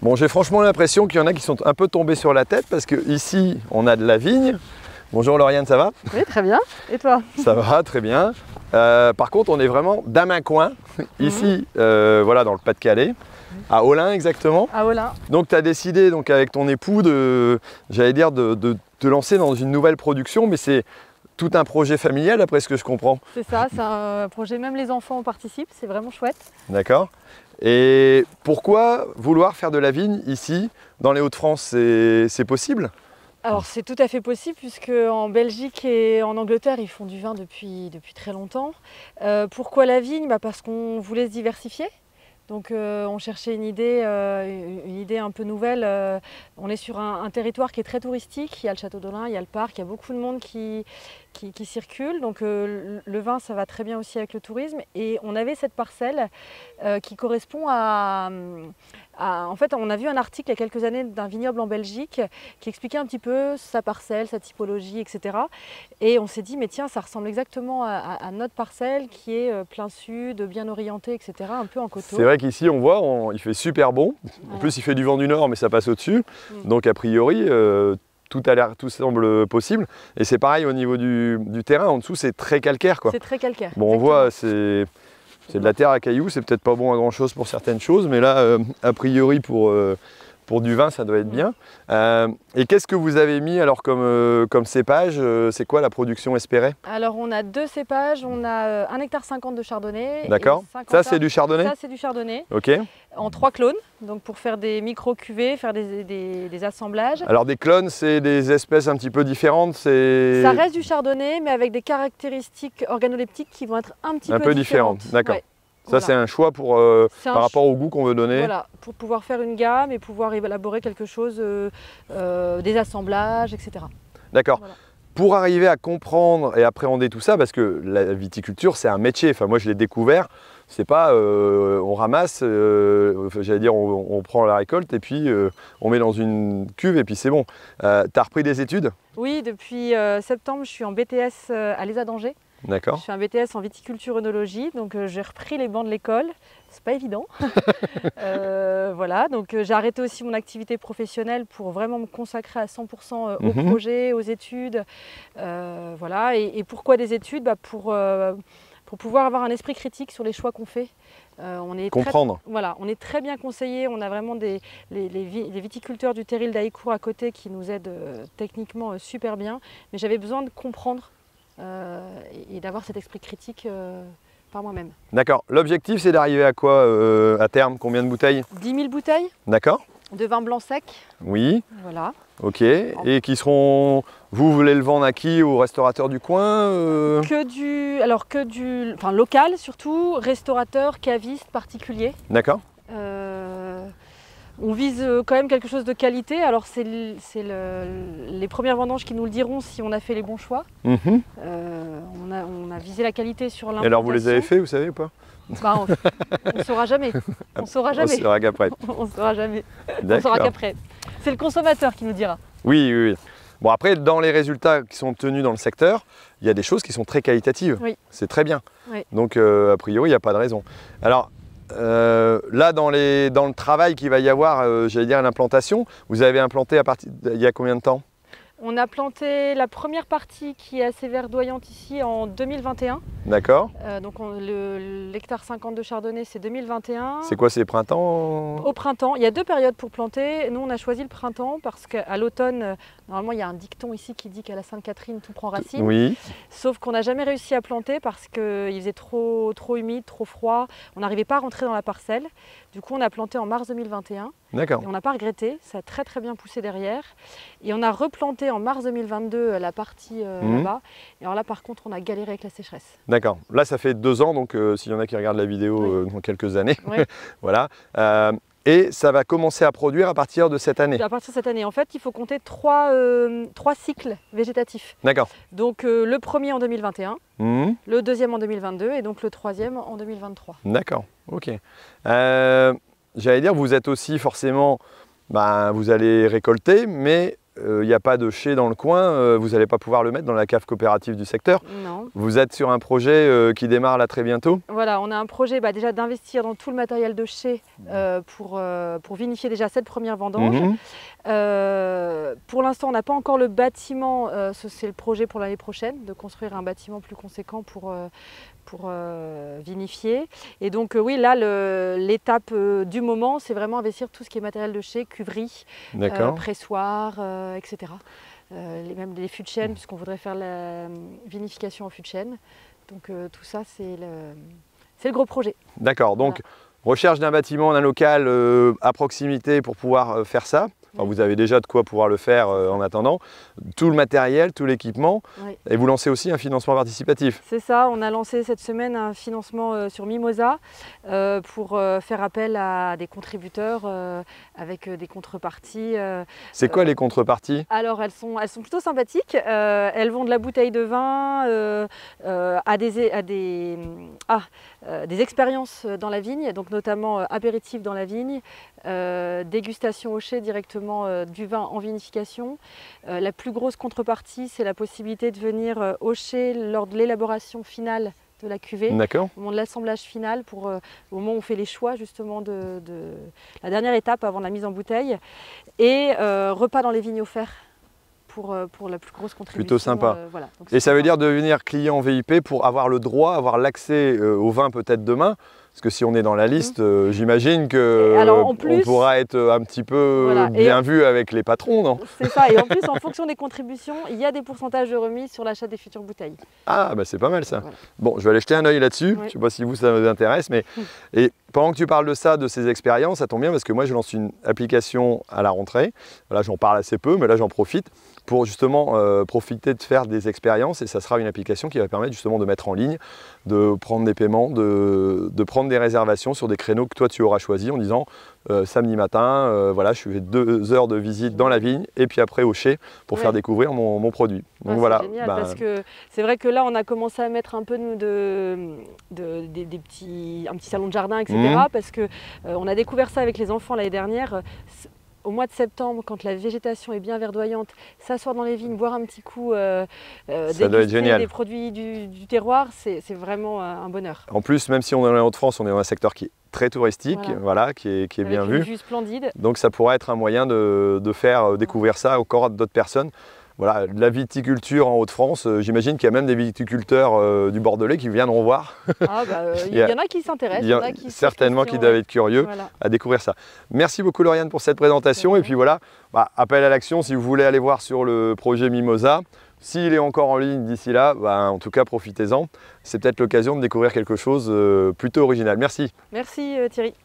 Bon, j'ai franchement l'impression qu'il y en a qui sont un peu tombés sur la tête parce que ici on a de la vigne. Bonjour Lauriane, ça va? Oui, très bien. Et toi? Ça va, très bien. Par contre, on est vraiment dans un coin, ici, voilà, dans le Pas-de-Calais, à Olin exactement. À Olin. Donc tu as décidé donc, avec ton époux de te lancer dans une nouvelle production, mais c'est tout un projet familial d'après ce que je comprends. C'est ça, c'est un projet, même les enfants participent, c'est vraiment chouette. D'accord. Et pourquoi vouloir faire de la vigne ici, dans les Hauts-de-France, c'est possible? Alors c'est tout à fait possible puisque en Belgique et en Angleterre ils font du vin depuis très longtemps. Pourquoi la vigne? Parce qu'on voulait se diversifier. Donc on cherchait une idée un peu nouvelle. On est sur un territoire qui est très touristique. Il y a le château d'Olin, il y a le parc, il y a beaucoup de monde qui circule. Donc le vin, ça va très bien aussi avec le tourisme. Et on avait cette parcelle qui correspond en fait, on a vu un article il y a quelques années d'un vignoble en Belgique qui expliquait un petit peu sa parcelle, sa typologie, etc. Et on s'est dit, mais tiens, ça ressemble exactement à notre parcelle qui est plein sud, bien orientée, etc. Un peu en coteau. C'est vrai qu'ici, on voit, il fait super bon. En plus, il fait du vent du nord, mais ça passe au-dessus. Donc, a priori, tout semble possible. Et c'est pareil au niveau du terrain. En dessous, c'est très calcaire, quoi. C'est très calcaire. Bon, on voit, c'est de la terre à cailloux. C'est peut-être pas bon à grand-chose pour certaines choses, mais là, a priori, pour du vin, ça doit être bien. Et qu'est-ce que vous avez mis alors comme cépage? C'est quoi la production espérée? Alors on a deux cépages, on a 1,50 hectare de chardonnay. D'accord. Ça c'est du chardonnay? Ça c'est du chardonnay. Ok. En 3 clones, donc pour faire des micro-cuvées, faire des assemblages. Alors des clones, c'est des espèces un petit peu différentes? Ça reste du chardonnay, mais avec des caractéristiques organoleptiques qui vont être un petit peu différentes. D'accord. Ouais. Ça, voilà. C'est un choix par rapport au goût qu'on veut donner. Voilà, pour pouvoir faire une gamme et pouvoir élaborer quelque chose, des assemblages, etc. D'accord. Voilà. Pour arriver à comprendre et appréhender tout ça, parce que la viticulture, c'est un métier. Enfin, moi, je l'ai découvert. C'est pas on ramasse, j'allais dire, on prend la récolte et puis on met dans une cuve et puis c'est bon. Tu as repris des études? Oui, depuis septembre, je suis en BTS à l'ESA d'Angers. D'accord. Je fais un BTS en viticulture œnologie, donc j'ai repris les bancs de l'école. C'est pas évident. Voilà, donc j'ai arrêté aussi mon activité professionnelle pour vraiment me consacrer à 100% au projet, aux études. Voilà, et pourquoi des études? Pour pouvoir avoir un esprit critique sur les choix qu'on fait. Comprendre. Voilà, on est très bien conseillé. On a vraiment les viticulteurs du terril d'Haïcourt à côté qui nous aident techniquement super bien. Mais j'avais besoin de comprendre et d'avoir cet esprit critique par moi-même. D'accord. L'objectif, c'est d'arriver à quoi à terme? Combien de bouteilles? 10 000 bouteilles. D'accord. De vin blanc sec. Oui. Voilà. Ok. Et qui seront... Vous voulez le vendre à qui? Aux restaurateurs du coin enfin local surtout, restaurateurs, cavistes, particuliers. D'accord. On vise quand même quelque chose de qualité. Alors c'est les premières vendanges qui nous le diront si on a fait les bons choix. On a visé la qualité sur l'implantation. Et alors vous les avez fait, vous savez ou pas? On ne saura jamais. On saura jamais. On saura qu'après. On saura jamais. On saura qu'après. C'est le consommateur qui nous dira. Oui, oui, oui. Bon, après, dans les résultats qui sont obtenus dans le secteur, il y a des choses qui sont très qualitatives. Oui. C'est très bien. Oui. Donc, a priori, il n'y a pas de raison. Alors, là, dans le travail qu'il va y avoir, j'allais dire à l'implantation, vous avez implanté il y a combien de temps? On a planté la première partie qui est assez verdoyante ici en 2021. D'accord. Donc l'hectare 50 de chardonnay, c'est 2021. C'est quoi, c'est printemps? Au printemps. Il y a 2 périodes pour planter. Nous, on a choisi le printemps parce qu'à l'automne, normalement, il y a un dicton ici qui dit qu'à la Sainte-Catherine, tout prend racine. Oui. Sauf qu'on n'a jamais réussi à planter parce qu'il faisait trop humide, trop froid. On n'arrivait pas à rentrer dans la parcelle. Du coup, on a planté en mars 2021. D'accord. Et on n'a pas regretté. Ça a très très bien poussé derrière. Et on a replanté en mars 2022 la partie là-bas. Et alors là, par contre, on a galéré avec la sécheresse. D'accord. Là, ça fait 2 ans, donc s'il y en a qui regardent la vidéo dans quelques années, voilà. Et ça va commencer à produire à partir de cette année? À partir de cette année. En fait, il faut compter 3 cycles végétatifs. D'accord. Donc le premier en 2021, le deuxième en 2022 et donc le troisième en 2023. D'accord, ok. J'allais dire, vous êtes aussi forcément, vous allez récolter, mais il n'y a pas de chai dans le coin, vous n'allez pas pouvoir le mettre dans la cave coopérative du secteur. Non. Vous êtes sur un projet qui démarre là très bientôt? Voilà, on a un projet déjà d'investir dans tout le matériel de chai pour vinifier déjà cette première vendange. Pour l'instant, on n'a pas encore le bâtiment, c'est le projet pour l'année prochaine, de construire un bâtiment plus conséquent pour vinifier. Et donc oui, là, l'étape du moment, c'est vraiment investir tout ce qui est matériel de chai, cuverie, pressoir, etc. Même les fûts de chêne, puisqu'on voudrait faire la vinification en fût de chêne. Donc tout ça, c'est le gros projet. D'accord, donc recherche d'un bâtiment, d'un local à proximité pour pouvoir faire ça. Enfin, vous avez déjà de quoi pouvoir le faire en attendant. Tout le matériel, tout l'équipement. Oui. Et vous lancez aussi un financement participatif. C'est ça, on a lancé cette semaine un financement sur Mimosa pour faire appel à des contributeurs avec des contreparties. C'est quoi les contreparties? Alors elles sont plutôt sympathiques. Elles vont de la bouteille de vin à des expériences dans la vigne, donc notamment apéritifs dans la vigne, dégustation au chai directement du vin en vinification. La plus grosse contrepartie, c'est la possibilité de venir au chai lors de l'élaboration finale de la cuvée, au moment de l'assemblage final, au moment où on fait les choix justement de la dernière étape avant la mise en bouteille, et repas dans les vignes offerts. Pour la plus grosse contribution. Plutôt sympa. Voilà. Donc, et ça veut dire devenir client VIP pour avoir le droit, avoir l'accès au vin peut-être demain. Parce que si on est dans la liste, j'imagine qu'on pourra être un petit peu bien vu avec les patrons, non? C'est ça, et en plus, en fonction des contributions, il y a des pourcentages de remise sur l'achat des futures bouteilles. Ah, bah c'est pas mal ça. Voilà. Bon, je vais aller jeter un œil là-dessus, je ne sais pas si ça vous intéresse, mais... Et pendant que tu parles de ça, de ces expériences, ça tombe bien parce que moi, je lance une application à la rentrée. Là, j'en parle assez peu, mais là, j'en profite pour justement profiter de faire des expériences, et ça sera une application qui va permettre justement de mettre en ligne, de prendre des paiements, de prendre des réservations sur des créneaux que toi tu auras choisis en disant samedi matin, voilà, je fais 2 heures de visite dans la vigne et puis après au chai pour faire découvrir mon produit. Donc voilà. C'est génial parce que c'est vrai que là on a commencé à mettre un peu un petit salon de jardin, etc. Parce que on a découvert ça avec les enfants l'année dernière. Au mois de septembre, quand la végétation est bien verdoyante, s'asseoir dans les vignes, boire un petit coup, déguster des produits du terroir, c'est vraiment un bonheur. En plus, même si on est en Hauts-de-France, on est dans un secteur qui est très touristique, voilà, qui est bien vu. Avec une vue splendide. Donc ça pourrait être un moyen de faire découvrir ça encore à d'autres personnes. Voilà, la viticulture en Hauts-de-France, j'imagine qu'il y a même des viticulteurs du Bordelais qui viendront voir. Ah il y en a qui s'intéressent, il y en a qui certainement qui doivent être curieux à découvrir ça. Merci beaucoup Lauriane pour cette présentation, et puis voilà, appel à l'action si vous voulez aller voir sur le projet Mimosa. S'il est encore en ligne d'ici là, en tout cas profitez-en. C'est peut-être l'occasion de découvrir quelque chose plutôt original. Merci. Merci Thierry.